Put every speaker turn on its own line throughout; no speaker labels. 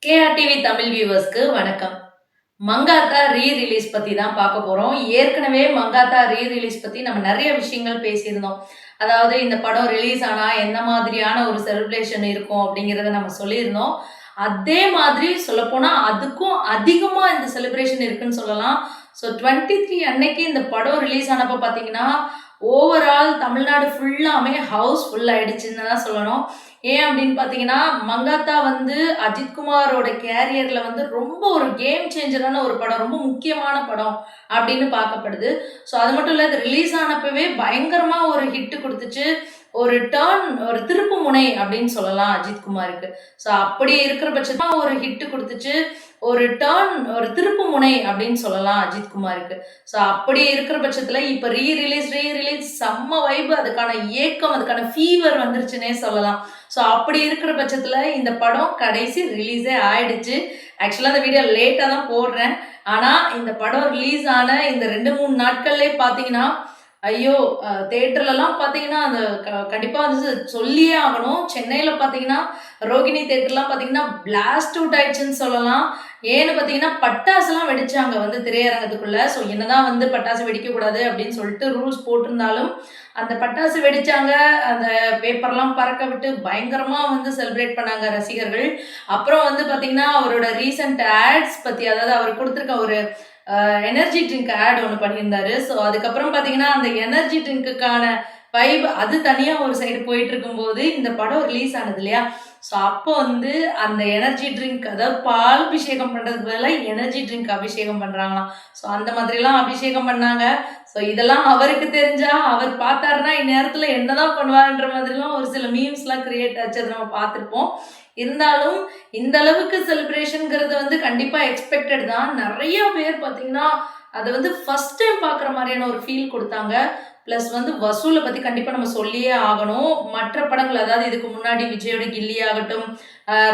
கேஆர்டிவி தமிழ் வியூவர்ஸ்க்கு வணக்கம். மங்காத்தா ரீ-ரிலீஸ் பத்தி தான் பார்க்க போறோம். ஏற்கனவே மங்காத்தா ரீ-ரிலீஸ் பத்தி நம்ம நிறைய விஷயங்கள் பேசியிருந்தோம். அதாவது இந்த படம் ரிலீஸ் ஆனா எந்த மாதிரியான ஒரு செலிப்ரேஷன் இருக்கும் அப்படிங்கிறத நம்ம சொல்லியிருந்தோம். அதே மாதிரி சொல்லப்போனா அதுக்கும் அதிகமா இந்த செலிப்ரேஷன் இருக்குன்னு சொல்லலாம். ஸோ 23 அன்னைக்கு இந்த படம் ரிலீஸ் ஆனப்ப பார்த்தீங்கன்னா, ஓவரால் தமிழ்நாடு ஃபுல்லாமே ஹவுஸ் ஃபுல் ஆயிடுச்சுன்னு தான் சொல்லணும். ஏன் அப்படின்னு பார்த்தீங்கன்னா, மங்காத்தா வந்து அஜித் குமாரோட கேரியர்ல வந்து ரொம்ப ஒரு கேம் சேஞ்சரான ஒரு படம். ரொம்ப முக்கியமான படம் அப்படின்னு பார்க்கப்படுது. ஸோ அது மட்டும் இல்ல, இது ரிலீஸ் ஆனப்பவே பயங்கரமா ஒரு ஹிட் குடுத்துச்சு. ஒரு டர்ன், ஒரு திருப்பு முனை அப்படின்னு சொல்லலாம் அஜித் குமாருக்கு. ஸோ அப்படி இருக்கிற பட்சத்துல ஒரு ஹிட் குடுத்துச்சு. ஒரு டர்ன், ஒரு திருப்பு முனை அப்படின்னு சொல்லலாம் அஜித் குமாருக்கு. ஸோ அப்படி இருக்கிற பட்சத்துல இப்ப ரீ ரிலீஸ் செம்ம வைப். அதுக்கான ஏக்கம், அதுக்கான ஃபீவர் வந்துருச்சுன்னே சொல்லலாம். ஸோ அப்படி இருக்கிற பட்சத்துல இந்த படம் கடைசி ரிலீஸே ஆயிடுச்சு. ஆக்சுவலா இந்த வீடியோ லேட்டா தான் போடுறேன். ஆனா இந்த படம் ரிலீஸ் ஆன இந்த 2, 3 நாட்கள்லயே பார்த்தீங்கன்னா, ஐயோ! தியேட்டர்லலாம் பார்த்தீங்கன்னா, அந்த கண்டிப்பா வந்து சொல்லியே ஆகணும். சென்னையில பார்த்தீங்கன்னா, ரோகிணி தியேட்டர்லாம் பார்த்தீங்கன்னா, பிளாஸ்ட் அவுட் ஆயிடுச்சுன்னு சொல்லலாம். ஏன்னு பார்த்தீங்கன்னா, பட்டாசுலாம் வெடிச்சாங்க வந்து திரையரங்கத்துக்குள்ள. ஸோ என்னதான் வந்து பட்டாசு வெடிக்கக்கூடாது அப்படின்னு சொல்லிட்டு ரூல்ஸ் போட்டிருந்தாலும், அந்த பட்டாசு வெடிச்சாங்க. அந்த பேப்பர்லாம் பறக்க விட்டு பயங்கரமா வந்து செலிப்ரேட் பண்ணாங்க ரசிகர்கள். அப்புறம் வந்து பார்த்தீங்கன்னா, அவரோட ரீசென்ட் ஆட்ஸ் பத்தி, அதாவது அவர் குடுத்திருக்க ஒரு எனர்ஜி ட்ரிங்க் ஆட் ஒண்ணு பண்ணியிருந்தாரு. ஸோ அதுக்கப்புறம் பார்த்தீங்கன்னா, அந்த எனர்ஜி ட்ரிங்க்குக்கான வைப் அது தனியா ஒரு சைடு போயிட்டு இருக்கும்போது, இந்த படம் ரிலீஸ் ஆனது இல்லையா? ஸோ அப்போ வந்து அந்த எனர்ஜி ட்ரிங்க், அதாவது பால் அபிஷேகம் பண்றதுக்கு பதிலா எனர்ஜி ட்ரிங்க் அபிஷேகம் பண்றாங்களாம். ஸோ அந்த மாதிரிலாம் அபிஷேகம் பண்ணாங்க. ஸோ இதெல்லாம் அவருக்கு தெரிஞ்சா, அவர் பார்த்தாருன்னா இந்நேரத்துல என்னதான் பண்ணுவாருன்ற மாதிரிலாம் ஒரு சில மீம்ஸ்லாம் கிரியேட் ஆச்சு. அத நம்ம பார்த்திருப்போம். இருந்தாலும் இந்த அளவுக்கு செலிப்ரேஷன்ங்கிறது வந்து கண்டிப்பா எக்ஸ்பெக்டட் தான். நெறைய பேர் பார்த்தீங்கன்னா, அத வந்து ஃபர்ஸ்ட் டைம் பார்க்குற மாரியான ஒரு ஃபீல் குடுத்தாங்க. பிளஸ் வந்து வசூல பத்தி கண்டிப்பா நம்ம சொல்லியே ஆகணும். மற்ற படங்கள், அதாவது இதுக்கு முன்னாடி விஜயோட கில்லி ஆகட்டும்,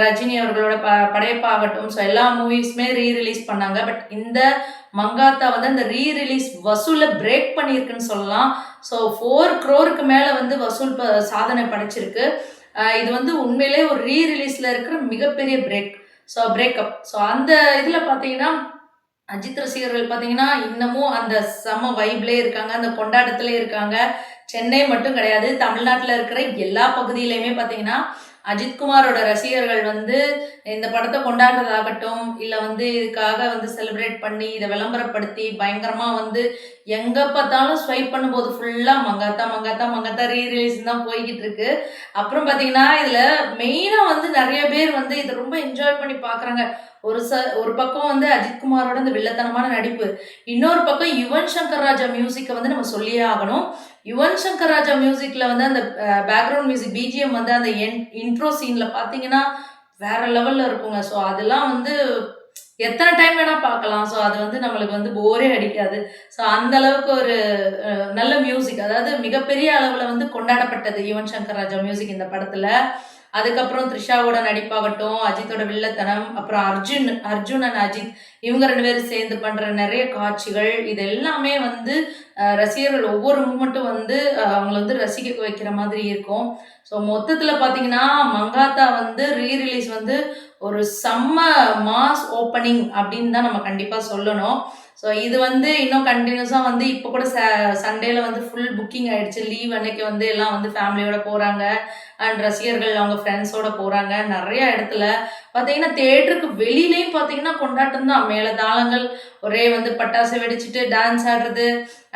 ரஜினி அவர்களோட படையப்பா ஆகட்டும், ஸோ எல்லா மூவிஸுமே ரிலீஸ் பண்ணாங்க. பட் இந்த மங்காத்தா வந்து அந்த ரிலீஸ் வசூல பிரேக் பண்ணியிருக்குன்னு சொல்லலாம். ஸோ 4 crore மேல வந்து வசூல் சாதனை படைச்சிருக்கு. இது வந்து உண்மையிலே ஒரு ரிலீஸ்ல இருக்கிற மிகப்பெரிய பிரேக்கப். ஸோ அந்த இதுல பார்த்தீங்கன்னா, அஜித் ரசிகர்கள் பார்த்தீங்கன்னா, இன்னமும் அந்த செம வைப்லயே இருக்காங்க. அந்த கொண்டாட்டத்திலே இருக்காங்க. சென்னை மட்டும் கிடையாது. தமிழ்நாட்டுல இருக்கிற எல்லா பகுதியிலயுமே பார்த்தீங்கன்னா, அஜித் குமாரோட ரசிகர்கள் வந்து இந்த படத்த கொண்டாடுறதாகட்டும், இல்ல வந்து இதுக்காக வந்து செலிப்ரேட் பண்ணி, இத விளம்பரப்படுத்தி பயங்கரமா வந்து எங்க பார்த்தாலும் ஸ்வைப் பண்ணும்போது ஃபுல்லா மங்காத்தா, மங்காத்தா, மங்காத்தா ரிலீஸ்ன்னு தான் போய்க்கிட்டு இருக்கு. அப்புறம் பார்த்தீங்கன்னா, இதுல மெயினா வந்து நெறைய பேர் வந்து இத ரொம்ப என்ஜாய் பண்ணி பார்க்குறாங்க. ஒரு பக்கம் வந்து அஜித் குமாரோட இந்த வில்லத்தனமான நடிப்பு. இன்னொரு பக்கம் யுவன் சங்கர் ராஜா மியூசிக்க வந்து நம்ம சொல்லியே ஆகணும். யுவன் சங்கர் ராஜா மியூசிக்ல வந்து அந்த பேக்கிரவுண்ட் மியூசிக் பிஜிஎம் வந்து அந்த இன்ட்ரோ சீன்ல பார்த்தீங்கன்னா, வேற லெவல்ல இருக்குங்க. ஸோ அதெல்லாம் வந்து எத்தன டைம் வேணா பார்க்கலாம். ஸோ அது வந்து நம்மளுக்கு வந்து போரே அடிக்காது. ஸோ அந்த அளவுக்கு ஒரு நல்ல மியூசிக். அதாவது மிகப்பெரிய அளவுல வந்து கொண்டாடப்பட்டது யுவன் சங்கர் ராஜா மியூசிக் இந்த படத்துல. அதுக்கப்புறம் த்ரிஷாவோட நடிப்பாகட்டும், அஜித்தோட வில்லத்தனம், அப்புறம் அர்ஜுன் அண்ட் அஜித் இவங்க 2 பேரும் சேர்ந்து பண்ற நெறைய காட்சிகள், இது எல்லாமே வந்து ரசிகர்கள் ஒவ்வொரு மூமெண்ட்டும் வந்து அவங்கள வந்து ரசிக்க வைக்கிற மாதிரி இருக்கும். ஸோ மொத்தத்துல பார்த்தீங்கன்னா, மங்காத்தா வந்து ரிலீஸ் வந்து ஒரு செம்ம மாஸ் ஓப்பனிங் அப்படின்னு தான் நம்ம கண்டிப்பா சொல்லணும். ஸோ இது வந்து இன்னும் கன்டினியூஸா வந்து இப்போ கூட சண்டேல வந்து ஃபுல் புக்கிங் ஆயிடுச்சு. லீவ் அன்னைக்கு வந்து எல்லாம் வந்து ஃபேமிலியோட போறாங்க. அண்ட் ரசிகர்கள் அவங்க ஃப்ரெண்ட்ஸோட போறாங்க. நெறைய இடத்துல பார்த்தீங்கன்னா, தியேட்டருக்கு வெளியிலயும் பார்த்தீங்கன்னா கொண்டாட்டம் தான். மேளதாளங்கள், ஒரே வந்து பட்டாசு வெடிச்சுட்டு டான்ஸ் ஆடுறது,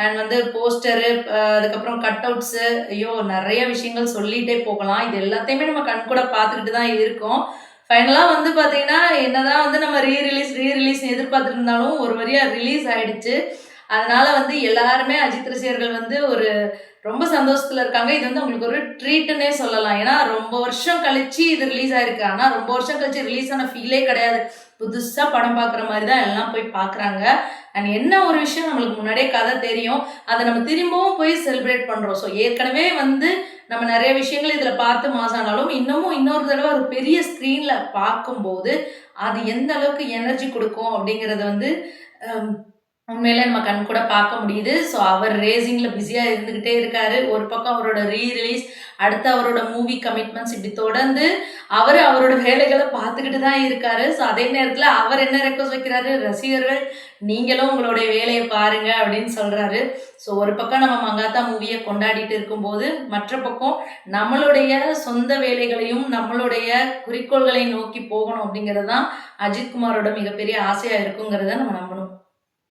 அண்ட் வந்து போஸ்டரு, அதுக்கப்புறம் கட் அவுட்ஸு, ஐயோ! நெறைய விஷயங்கள் சொல்லிட்டே போகலாம். இது எல்லாத்தையுமே நம்ம கண்கூட பார்த்துக்கிட்டு தான் இருக்கோம். ஃபைனலா வந்து பார்த்தீங்கன்னா, என்னதான் வந்து நம்ம ரீ ரிலீஸ்ன்னு எதிர்பார்த்துருந்தாலும், ஒரு வழியா ரிலீஸ் ஆயிடுச்சு. அதனால வந்து எல்லாருமே அஜித் ரசிகர்கள் வந்து ஒரு ரொம்ப சந்தோஷத்துல இருக்காங்க. இது வந்து அவங்களுக்கு ஒரு ட்ரீட்டுன்னே சொல்லலாம். ஏன்னா, ரொம்ப வருஷம் கழிச்சு இது ரிலீஸ் ஆயிருக்கு. ஆனா, ரொம்ப வருஷம் கழிச்சு ரிலீஸ் ஆன ஃபீலே கிடையாது. புதுசா படம் பார்க்குற மாரி தான் எல்லாம் போய் பார்க்குறாங்க. அண்ட் என்ன ஒரு விஷயம், நம்மளுக்கு முன்னாடியே கதை தெரியும். அத நம்ம திரும்பவும் போய் செலிப்ரேட் பண்றோம். ஸோ ஏற்கனவே வந்து நம்ம நெறைய விஷயங்கள் இதுல பார்த்து மாஸ் ஆனாலும், இன்னமும் இன்னொரு தடவ ஒரு பெரிய ஸ்க்ரீன்ல பார்க்கும்போது, அது எந்த அளவுக்கு எனர்ஜி குடுக்கும் அப்படிங்கிறது வந்து அ உண்மையிலே நம்ம கண்கூட பார்க்க முடியுது. ஸோ அவர் ரேசிங்ல பிஸியா இருந்துகிட்டே இருக்காரு. ஒரு பக்கம் அவரோட ரிலீஸ், அடுத்து அவரோட மூவி கமிட்மெண்ட்ஸ் இப்படி தொடர்ந்து அவரோட வேலைகள பார்த்துக்கிட்டு தான் இருக்காரு. ஸோ அதே நேரத்தில அவர் என்ன ரெக்வெஸ்ட் வைக்கிறாரு, ரசிகர்கள் நீங்களும் உங்களுடைய வேலைய பாருங்க அப்படின்னு சொல்றாரு. ஸோ ஒரு பக்கம் நம்ம மங்காத்தா மூவிய கொண்டாடிட்டு இருக்கும்போது, மற்ற பக்கம் நம்மளுடைய சொந்த வேலைகளையும், நம்மளுடைய குறிக்கோள்களை நோக்கி போகணும் அப்படிங்கிறது தான் அஜித் குமாரோட மிகப்பெரிய ஆசையா இருக்குங்கிறத நம்ம நம்பணும்.